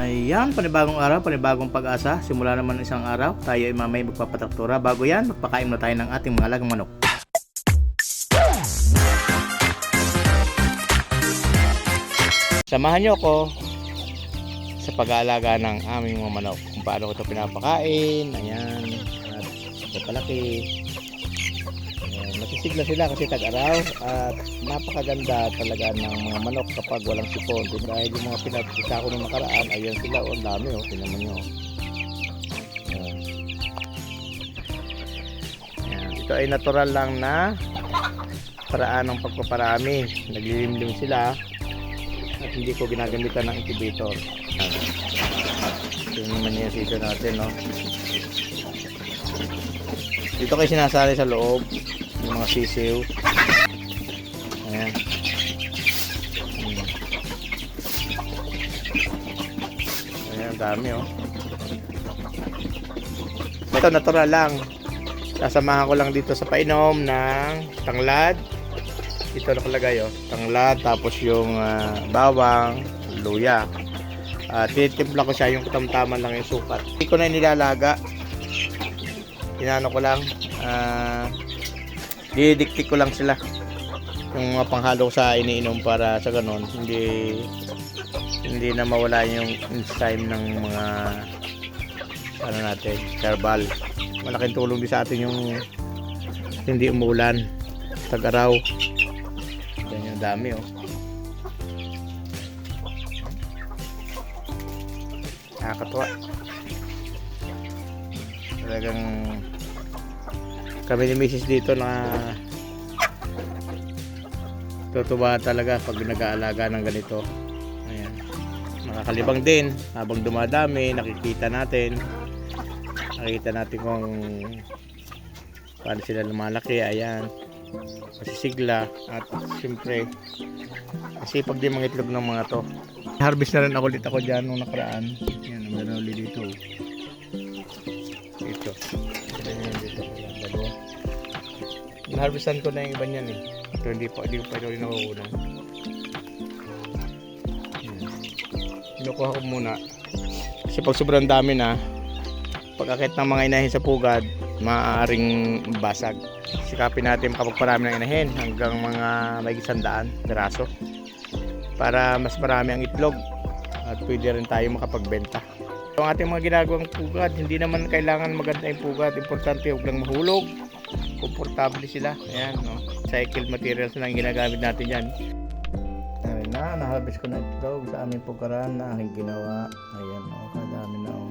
Ayan, panibagong araw, panibagong pag-asa. Simula naman ng isang araw, tayo ay mamay magpapatraktura. Bago yan, magpakain na tayo ng ating mga alagang manok. Samahan nyo ako sa pag-aalaga ng aming mga manok. Kung paano ko ito pinapakain. Ayan, at ito palaki. Nasisigla sila kasi tag-araw at napakaganda talaga ng mga manok kapag walang sipon. Dahil yung mga pinapisa ko nung nakaraan, ayan sila, ang dami oh, tinaman nyo. Ayan. Ito ay natural lang na paraan ng pagpaparami. Naglilimlim sila at hindi ko ginagamitan ng incubator. Ito naman yung sito natin, no? Dito kayo sinasali sa loob yung mga sisiw. Ayan. Ayan, dami oh. Ito natural lang. Sasamahan ko lang dito sa painom ng tanglad. Ito nakalagay oh, tanglad, tapos yung bawang, luya. Tinitimpla ko siya yung katamtaman lang yung sukat. Hindi ko na nilalaga. Inano ko lang, didiktik ko lang sila yung mga panghalo sa iniinom para sa ganon hindi na mawala yung enzyme ng mga ano natin, herbal. Malaking tulong din sa atin yung hindi umuulan, tag-araw. Yan yung dami oh. Nakakatuwa. Talagang kami ni Mrs. dito na tutuwa talaga pag nag-aalaga ng ganito. Ayan. Nakakalibang din habang dumadami, nakikita natin kung paano sila lumalaki. Ayan, masisigla at siyempre masipag din mga itlog ng mga to. Harvest na rin ako ulit ako dyan nung nakaraan. Ayan, ang gano'n ulit dito. Dito harvestan ko na yung iba niyan eh. Ito hindi pa rin nakukunan. Kinukuha ko muna kasi pag sobrang dami na, pagkakit ng mga inahin sa pugad, maaaring basag. Sikapin natin kapag parami ng inahin hanggang mga may 100 piraso para mas marami ang itlog at pwede rin tayo makapagbenta. Ang ating mga ginagawang pugad, hindi naman kailangan maganda yung pugad. Importante huwag lang mahulog, komportable sila. Ayan, no? Cycled materials na ang ginagamit natin yan. Ayan na, na-harvest ko na ito sa aming pugaran na aking ginawa. Ayan, no? Kadami na oh.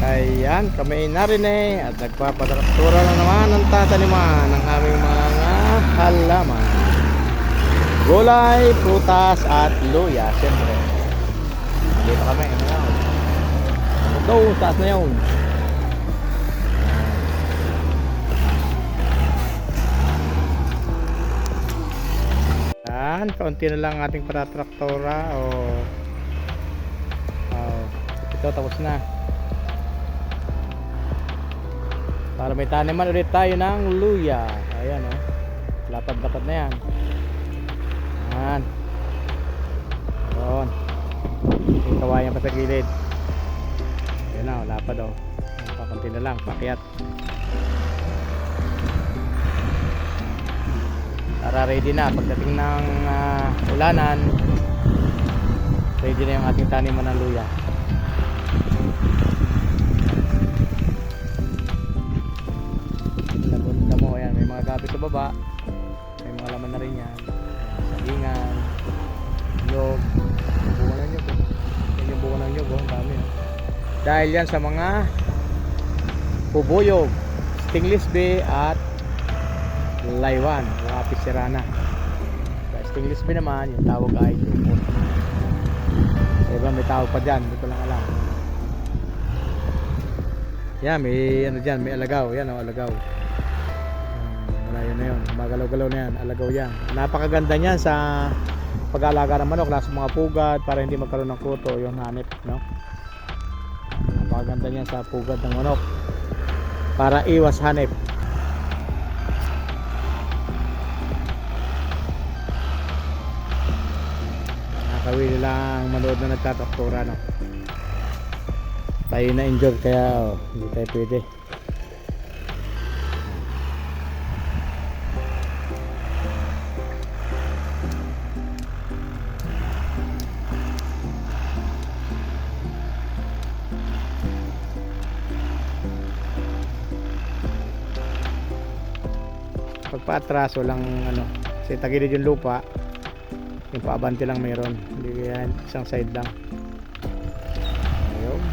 Ayan, kami narinig at nagpapatraktura na naman ang tataniman ng aming mga halaman. Gulay, prutas at luya, siyempre. Dito kami, ito, taas na yun. Yan, kaunti na lang ating patatraktura. Ito, tapos na. Para may taniman ulit tayo ng luya. Ayan o, lapad-lapad na yan. Ayan. Ayan. Yung kawayan pa sa gilid. Ayan o, lapad o. Pakunti na lang, pakyat. Para ready na pagdating ng ulanan. Ready na yung ating taniman ng luya. Labon mo, ayan, may mga gabi sa baba. May mga laman na rin yan. Sagingan, nyog, bunga ng nyog. Yan yung bunga ng nyog, ang dami. Dahil yan sa mga bubuyog, stingless bee at laywan, mga pisirana. Sa stingless bee naman, yung tawag ay lumot. Diba may tawag pa dyan, hindi ko lang alam. Yan, may ano dyan, may alagaw. Yan o, alagaw. Yun na yun, magalaw-galaw na yan, alagaw yan. Napakaganda niyan sa pag-aalaga ng manok, lalo sa mga pugad para hindi magkaroon ng kuto yung hanip, no? Napakaganda niyan sa pugad ng manok para iwas hanip. Nakakawili lang manood na nagtatraktura, no? Tayo na injured kaya hindi tayo pwede. Pagpa-atras walang ano, kasi tagilid yung lupa, yung paabante lang mayroon, hindi yan isang side lang. Ayun.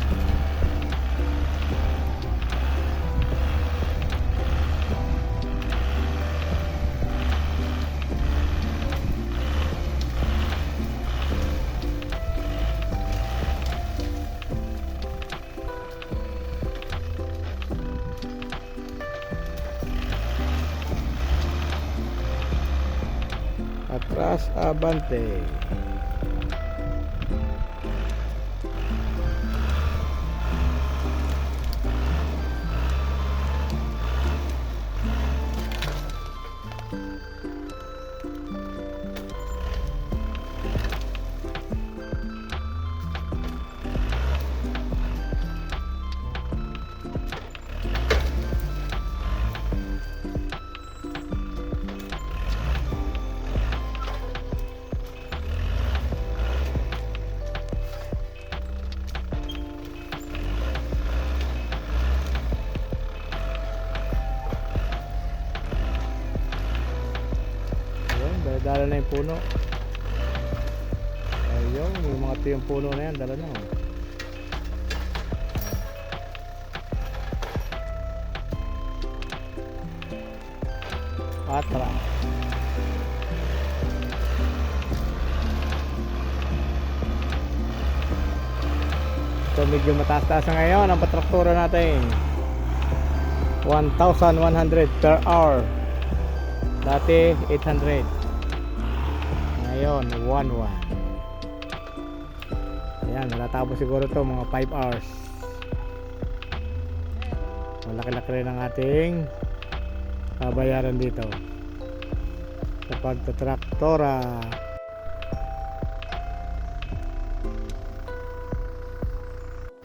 Atras abante. Dala na yung puno. Ayun, yung mga tuyong puno na yan, dala na. Atra. So medyo mataas-taas na ngayon ang patraktura natin. 1,100 per hour. Dati 800. Ngayon 1,100. Ayan, natatapos siguro to mga 5 hours. Malaki-laki rin ang ating babayaran dito sa pagtatraktora.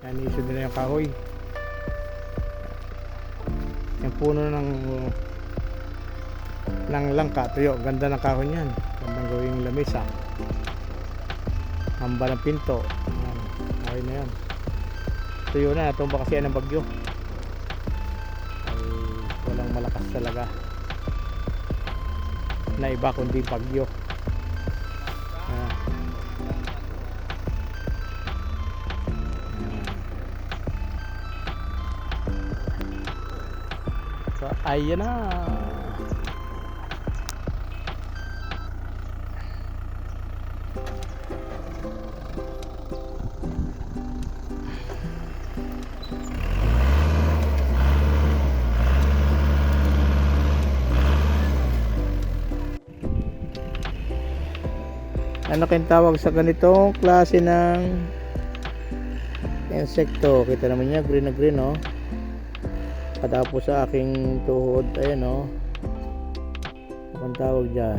Yan, iso nila yung kahoy. Yung puno ng langka, tuyo, ganda ng kahoy niyan. Gandang gawing lamesa. Hamba ng pinto. Yan, kahoy na yan. Tuyo na, natumba kasi yan ng bagyo. Ay, walang malakas talaga na iba kundi bagyo. So ayan na. Ano kayong tawag sa ganitong klase ng insekto? Kita naman niya, green na green, oh. Katapos sa aking tuhod, ayan, oh. Ano tawag dyan?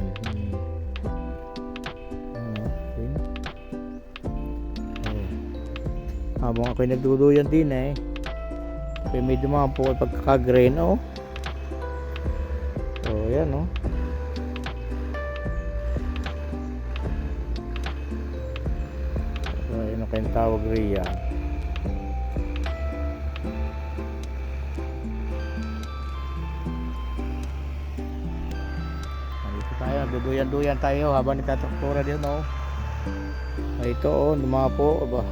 Okay. Habang ako'y nagduduyan din, eh. Okay, medyo mga po pagkaka-green, oh. So, ayan, oh. Ano kayong tawag riyan? Dito tayo, duduyan-duyan tayo habang nagtatraktura dito, no? Ito, oh, lumapo, aba.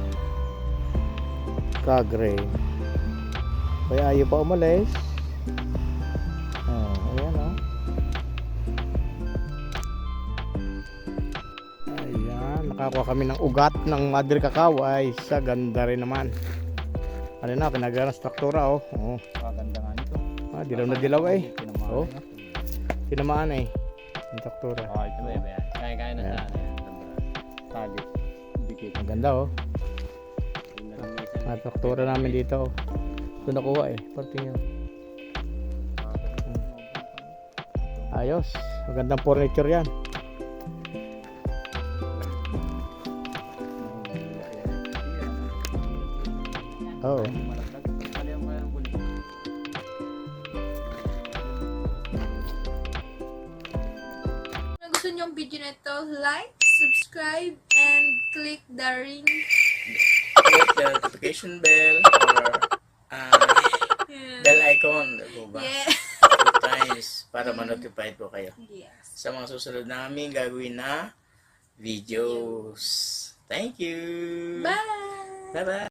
Ka-gray. Kaya ayaw pa umalis. Oh, ayan, oh. Nakakuha kami ng ugat ng Madre Cacao. Ay, sa ganda rin naman. Ano na, pinagawa ng struktura, oh. Oh. Maganda nga nito. Dilaw na dilaw, eh. Oh. Tinamaan, eh. Yung struktura. Oh, ito ba yan? Kaya na sa tali. Dikit. Ang ganda, oh. Ang struktura namin dito, oh. Ito nakuha, eh. Parte nyo. Ayos. Magandang furniture yan. Oo. Malaglag. Ano yung mayroong buli? Kung gusto niyo ang video na ito, like, subscribe, and click the ring. Click the notification bell or Yeah. bell icon. Diba ba? Yeah. 2 times para ma-notify po kayo Yes. sa mga susunod namin gagawin na videos. Thank you! Bye! Bye-bye!